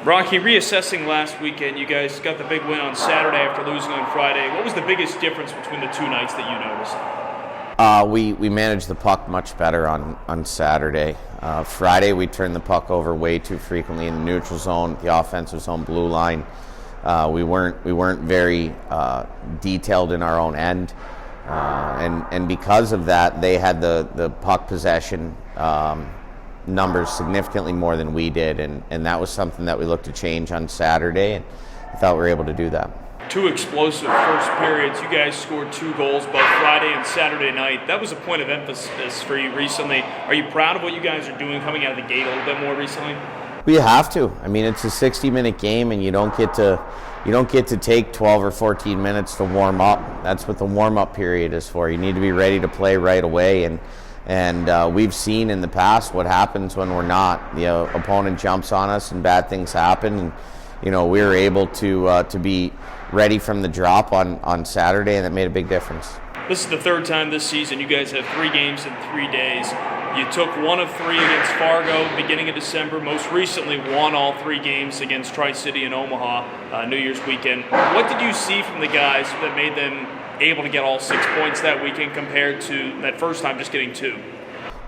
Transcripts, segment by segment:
Rocky, reassessing last weekend, you guys got the big win on Saturday after losing on Friday. What was the biggest difference between the two nights that you noticed? We managed the puck much better on Saturday. Friday, we turned the puck over way too frequently in the neutral zone, the offensive zone, blue line. We weren't very detailed in our own end, and because of that, they had the puck possession numbers significantly more than we did, and that was something that we looked to change on Saturday, and I thought we were able to do that. Two explosive first periods. You guys scored 2 goals both Friday and Saturday night. That was a point of emphasis for you recently. Are you proud of what you guys are doing coming out of the gate a little bit more recently? We have to. I mean, it's a 60-minute game, and you don't get to take 12 or 14 minutes to warm up. That's what the warm-up period is for. You need to be ready to play right away, and we've seen in the past what happens when we're not. The opponent jumps on us, and bad things happen. And we were able to be ready from the drop on Saturday, and it made a big difference. This is the third time this season you guys have 3 games in 3 days. You took 1 of 3 against Fargo beginning of December. Most recently won all 3 games against Tri-City and Omaha New Year's weekend. What did you see from the guys that made them able to get all 6 points that weekend compared to that first time just getting 2?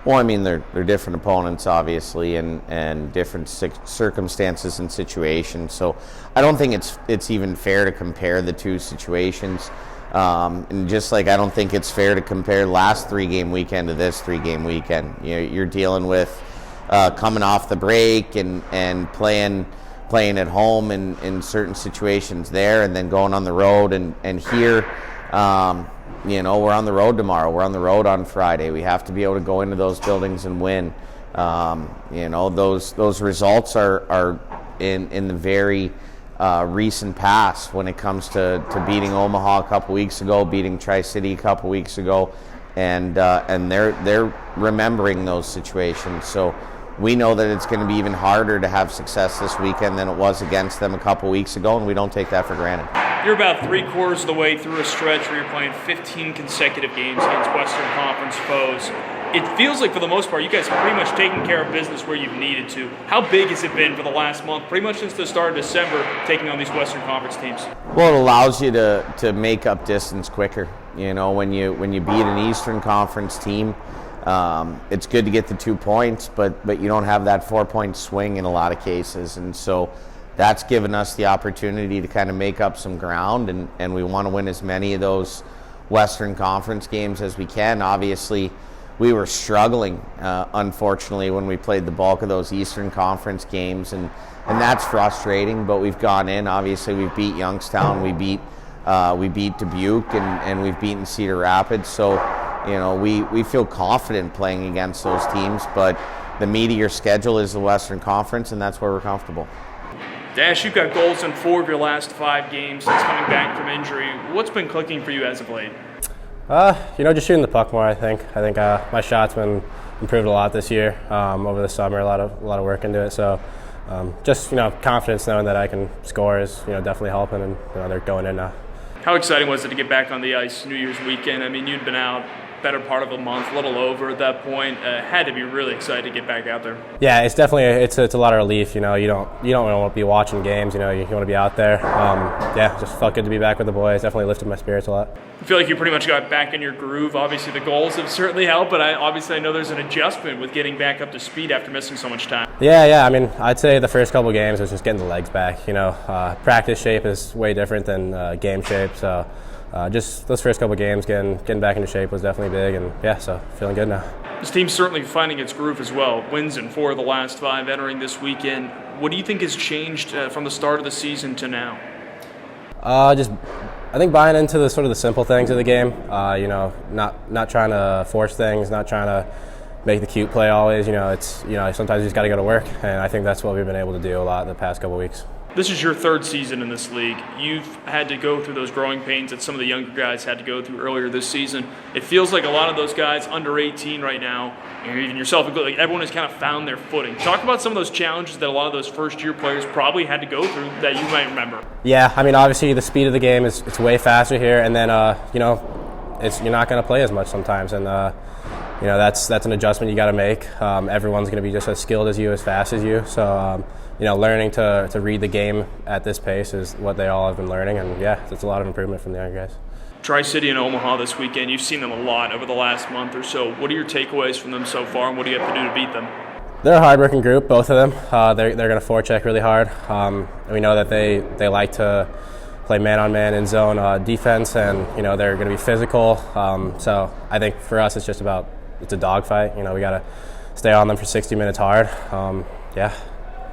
Well, I mean, they're different opponents, obviously, and different circumstances and situations. So I don't think it's even fair to compare the 2 situations. And just like I don't think it's fair to compare last 3-game weekend to this 3-game weekend. You're dealing with coming off the break and playing at home in certain situations there, and then going on the road and here. We're on the road tomorrow. We're on the road on Friday. We have to be able to go into those buildings and win. Those results are in the very recent past when it comes to beating Omaha a couple weeks ago, beating Tri-City a couple weeks ago, and they're remembering those situations. So we know that it's going to be even harder to have success this weekend than it was against them a couple weeks ago, and we don't take that for granted. You're about 3/4 of the way through a stretch where you're playing 15 consecutive games against Western Conference foes. It feels like, for the most part, you guys have pretty much taken care of business where you've needed to. How big has it been for the last month, pretty much since the start of December, taking on these Western Conference teams? Well, it allows you to make up distance quicker. When you beat an Eastern Conference team, it's good to get the 2 points, but you don't have that 4-point swing in a lot of cases, and so that's given us the opportunity to kind of make up some ground, and we want to win as many of those Western Conference games as we can. Obviously, we were struggling, unfortunately, when we played the bulk of those Eastern Conference games, and that's frustrating, but we've gone in. Obviously, we've beat Youngstown, we beat Dubuque, and we've beaten Cedar Rapids, so we feel confident playing against those teams, but the meatier schedule is the Western Conference, and that's where we're comfortable. Dash, you've got goals in 4 of your last 5 games since coming back from injury. What's been clicking for you as of late? Just shooting the puck more, I think. My shot's been improved a lot this year, over the summer, a lot of work into it. So confidence knowing that I can score is, definitely helping, and they're going in now. How exciting was it to get back on the ice New Year's weekend? I mean, you'd been out better part of a month, a little over at that point. Had to be really excited to get back out there. Yeah, it's definitely it's a lot of relief. You don't want to be watching games. You want to be out there. Just felt good to be back with the boys. Definitely lifted my spirits a lot. I feel like you pretty much got back in your groove. Obviously, the goals have certainly helped, but I know there's an adjustment with getting back up to speed after missing so much time. Yeah. I mean, I'd say the first couple of games was just getting the legs back. Practice shape is way different than game shape, so. Just those first couple of games, getting back into shape was definitely big, and so feeling good now. This team's certainly finding its groove as well. Wins in 4 of the last 5 entering this weekend. What do you think has changed from the start of the season to now? I think buying into the sort of the simple things of the game. Not trying to force things, not trying to make the cute play always. Sometimes you just got to go to work, and I think that's what we've been able to do a lot the past couple of weeks. This is your 3rd season in this league. You've had to go through those growing pains that some of the younger guys had to go through earlier this season. It feels like a lot of those guys under 18 right now, and even yourself, like everyone has kind of found their footing. Talk about some of those challenges that a lot of those first-year players probably had to go through that you might remember. Yeah, I mean, obviously the speed of the game it's way faster here, and then you're not going to play as much sometimes, and that's an adjustment you got to make. Everyone's going to be just as skilled as you, as fast as you, so. learning to read the game at this pace is what they all have been learning, and yeah, it's a lot of improvement from the younger guys. Tri-City and Omaha this weekend, you've seen them a lot over the last month or so. What are your takeaways from them so far, and what do you have to do to beat them? They're a hard-working group, both of them. They're going to forecheck really hard. And we know that they like to play man-on-man in zone defense, and they're going to be physical. So I think for us, it's a dogfight. We got to stay on them for 60 minutes hard. Yeah.